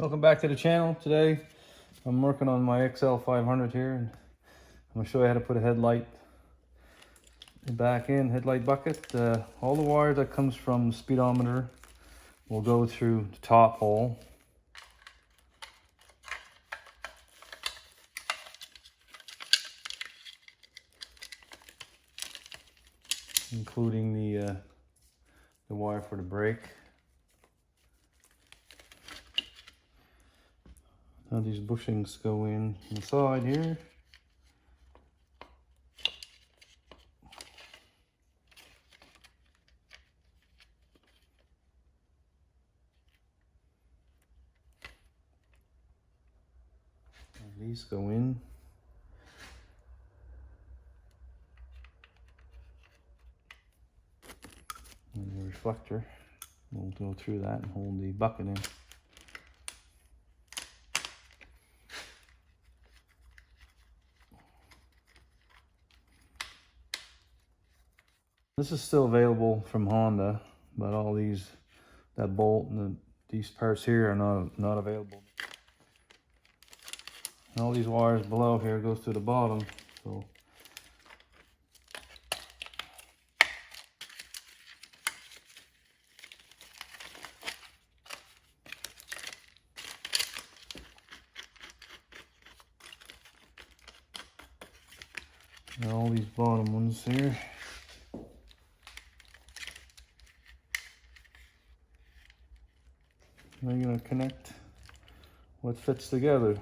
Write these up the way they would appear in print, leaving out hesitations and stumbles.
Welcome back to the channel. Today I'm working on my XL500 here, and I'm going to show you how to put a headlight back in, headlight bucket. All the wire that comes from the speedometer will go through the top hole. Including the wire for the brake. Now these bushings go in on the side here. And these go in. And the reflector will go through that and hold the bucket in. This is still available from Honda, but all these, that bolt and these parts here are not available. And all these wires below here goes to the bottom, so and all these bottom ones here. Now you're going to connect what fits together.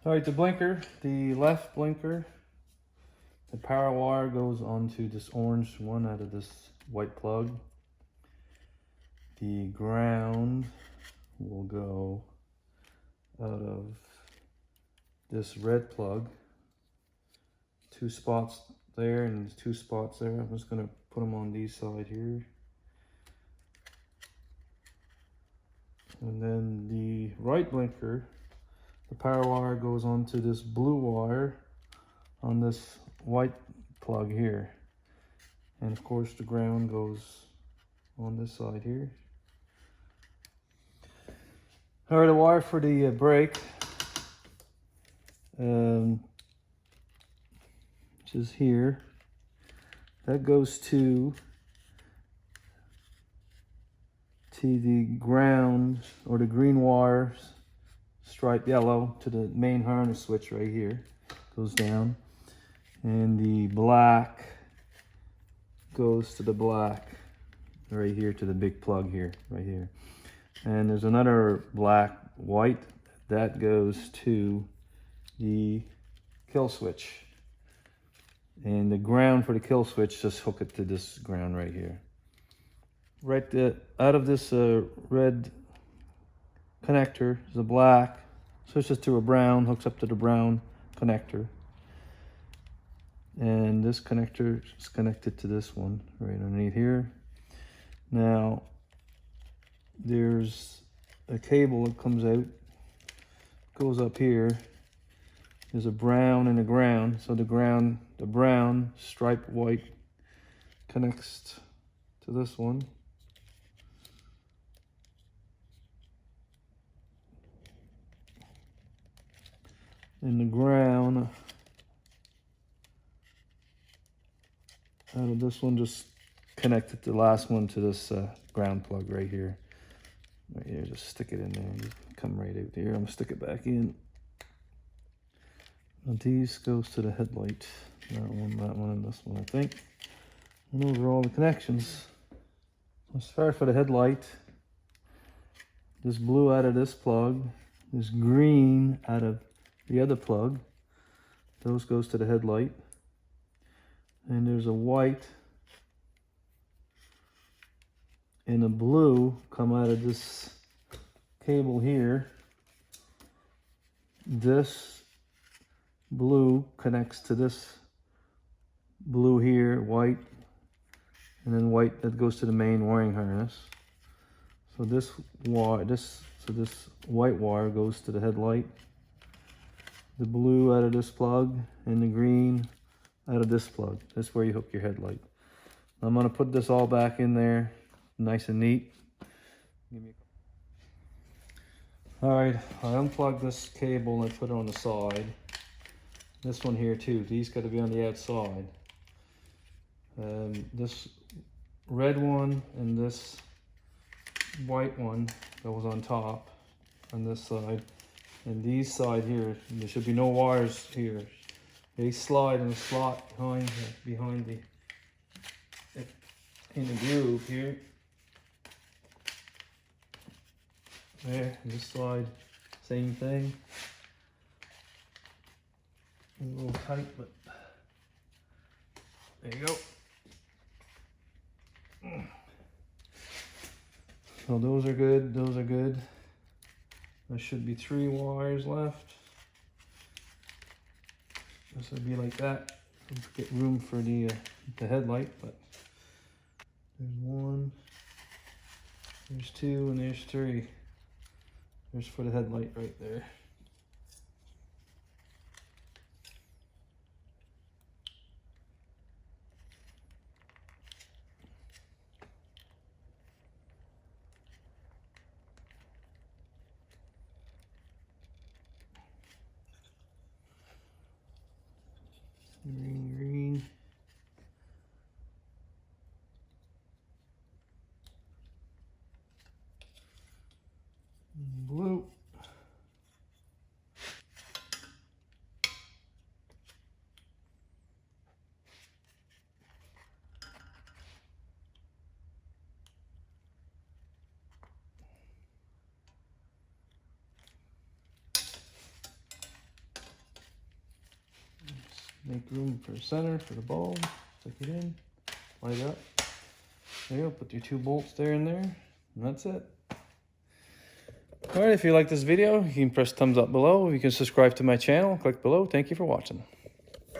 All right, the blinker, the left blinker, the power wire goes onto this orange one out of this white plug. The ground will go out of this red plug. 2 spots there and 2 spots there. I'm just gonna put them on these side here. And then the right blinker, the power wire goes onto this blue wire on this white plug here. And of course the ground goes on this side here. All right, the wire for the brake, which is here, that goes to the ground, or the green wires stripe yellow to the main harness switch right here, goes down, and the black goes to the black right here to the big plug here, right here. And there's another black white that goes to the kill switch, and the ground for the kill switch, just hook it to this ground right here. Right out of this red connector is a black, switches to a brown, hooks up to the brown connector, and this connector is connected to this one right underneath here. Now there's a cable that comes out, goes up here. There's a brown and a ground, so the brown stripe white connects to this one. And the ground out of this one just connected the last one to this ground plug right here. Right here, just stick it in there and come right out here. I'm gonna stick it back in. Now these goes to the headlight. That one, and this one, I think. And those are all the connections. Let's start for the headlight. This blue out of this plug, this green out of the other plug, those goes to the headlight. And there's a white and a blue come out of this cable here this blue connects to this blue here, white, and then white that goes to the main wiring harness. So this wire, this white wire goes to the headlight. The blue out of this plug, and the green out of this plug. That's where you hook your headlight. I'm gonna put this all back in there, nice and neat. All right, I unplugged this cable and I put it on the side. This one here too, these got to be on the outside. This red one and this white one goes on top on this side. And these side here, there should be no wires here. They slide in a slot behind the in the groove here. There, and this side, same thing. A little tight, but there you go. So those are good, those are good. There should be 3 wires left. This would be like that. Get room for the headlight, but there's 1, there's 2, and there's 3. There's for the headlight right there. Green, green. Blue. Make room for center for the bulb. Stick it in, light up. There you go, put your 2 bolts there and there, and that's it. Alright, if you like this video, you can press thumbs up below. You can subscribe to my channel, click below. Thank you for watching.